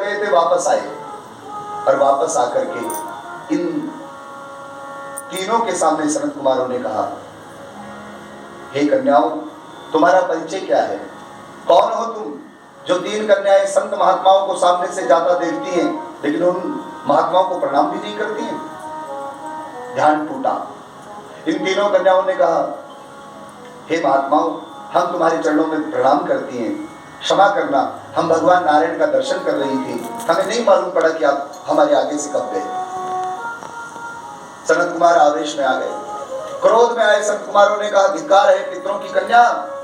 गए थे वापस आए, और वापस आकर के इन तीनों के सामने सनत कुमारों ने कहा, हे कन्याओं, तुम्हारा परिचय क्या है? कौन हो तुम जो तीन कन्याएं संत महात्माओं को सामने से जाता देखती हैं लेकिन उन महात्माओं को प्रणाम भी नहीं करती हैं? ध्यान टूटा। इन तीनों कन्याओं ने कहा, हे महात्माओं, हम तुम्हारे चरणों में प्रणाम करती हैं, क्षमा करना, हम भगवान नारायण का दर्शन कर रही थी, हमें नहीं मालूम पड़ा कि आप हमारे आगे से कब गए। सनत कुमार आवेश में आ गए, क्रोध में आए। सनत कुमारों ने कहा, धिक्कार है पितरों की कन्या,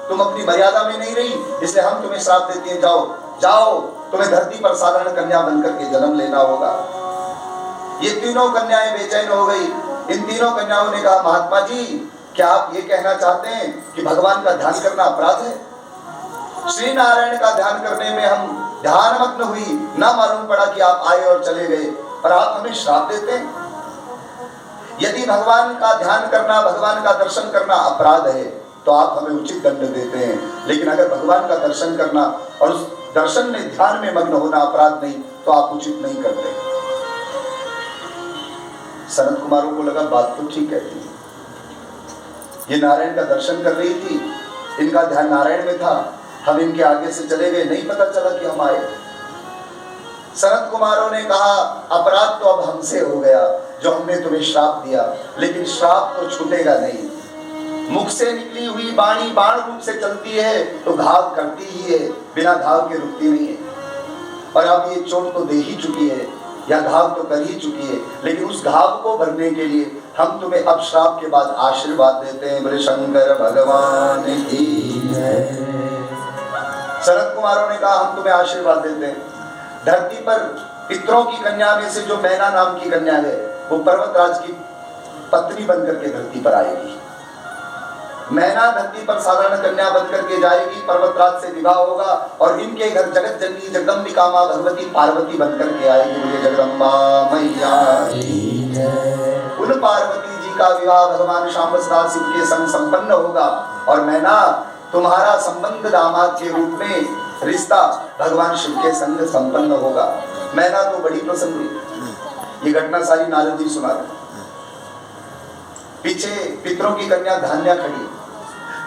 तुम अपनी मर्यादा में नहीं रही, इसलिए हम तुम्हें श्राप देते हैं, जाओ जाओ, तुम्हें धरती पर साधारण कन्या बनकर के जन्म लेना होगा। ये तीनों कन्याएं बेचैन हो गई। इन तीनों कन्याओं ने कहा, महात्मा जी, क्या आप ये कहना चाहते हैं कि भगवान का ध्यान करना अपराध है? श्री नारायण का ध्यान करने में हम ध्यानमग्न हुई, ना मालूम पड़ा कि आप आए और चले गए, और आप हमें श्राप देते हैं। यदि भगवान का ध्यान करना, भगवान का दर्शन करना अपराध है तो आप हमें उचित दंड देते हैं, लेकिन अगर भगवान का दर्शन करना और उस दर्शन में ध्यान में मग्न होना अपराध नहीं तो आप उचित नहीं करते। सनत कुमारों को लगा बात तो ठीक कहती है, ये नारायण का दर्शन कर रही थी, इनका ध्यान नारायण में था, हम इनके आगे से चले गए, नहीं पता चला कि हम आए। सनत कुमारों ने कहा, अपराध तो अब हमसे हो गया जो हमने तुम्हें श्राप दिया, लेकिन श्राप तो छूटेगा नहीं। मुख से निकली हुई वाणी बाण रूप से चलती है तो घाव करती ही है, बिना घाव के रुकती नहीं है। और अब ये चोट तो दे ही चुकी है, या घाव तो कर ही चुकी है, लेकिन उस घाव को भरने के लिए हम तुम्हें अब श्राप के बाद आशीर्वाद देते हैं। बोले शंकर भगवान की जय। सनत कुमारों ने कहा, हम तुम्हें आशीर्वाद देते हैं, धरती पर पितरों की कन्या में से जो मैना नाम की कन्या है वो पर्वतराज की पत्नी बनकर के धरती पर आएगी। मैना धरती पर साधारण कन्या बनकर के जाएगी, पर्वतराज से विवाह होगा और इनके घर जगत जननी जगदम्बिका मां भगवती पार्वती बनकर के आएगी। बोलिए जगदम्बा मैया की जय। उन पार्वती जी का विवाह भगवान श्याम सदा शिव के संग संपन्न होगा और मैना तुम्हारा संबंध दामाद के रूप में रिश्ता भगवान शिव के संग संपन्न होगा। मैना तो बड़ी प्रसन्न हुई। ये घटना सारी नारद जी सुना रहे। पीछे पितरों की कन्या धान्या खड़ी।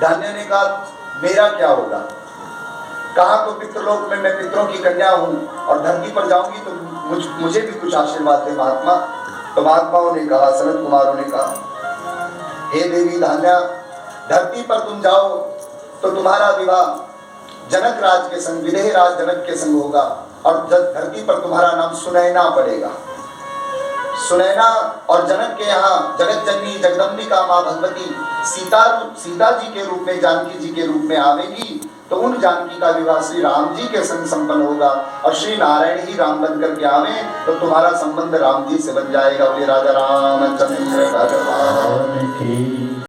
धान्या ने कहा, मेरा क्या होगा? कहा तो पितृलोक में मैं पितरों की कन्या हूँ और धरती पर जाऊंगी तो मुझे भी कुछ आशीर्वाद दे महात्मा। तो महात्माओं ने कहा, सनत कुमारों ने कहा, हे देवी धान्या, धरती पर तुम जाओ तो तुम्हारा विवाह जनक राज के संग, विदेह राज जनक के संग होगा और धरती पर तुम्हारा नाम सुनैना पड़ेगा। सुनैना और जनक के यहाँ जगत जननी जगदम्बिका मां भगवती सीता जी के रूप में, जानकी जी के रूप में आवेगी, तो उन जानकी का विवाह श्री राम जी के संग संपन्न होगा और श्री नारायण ही राम बन करके आवे तो तुम्हारा संबंध राम जी से बन जाएगा। बोले राजा रामचंद्र भगवान की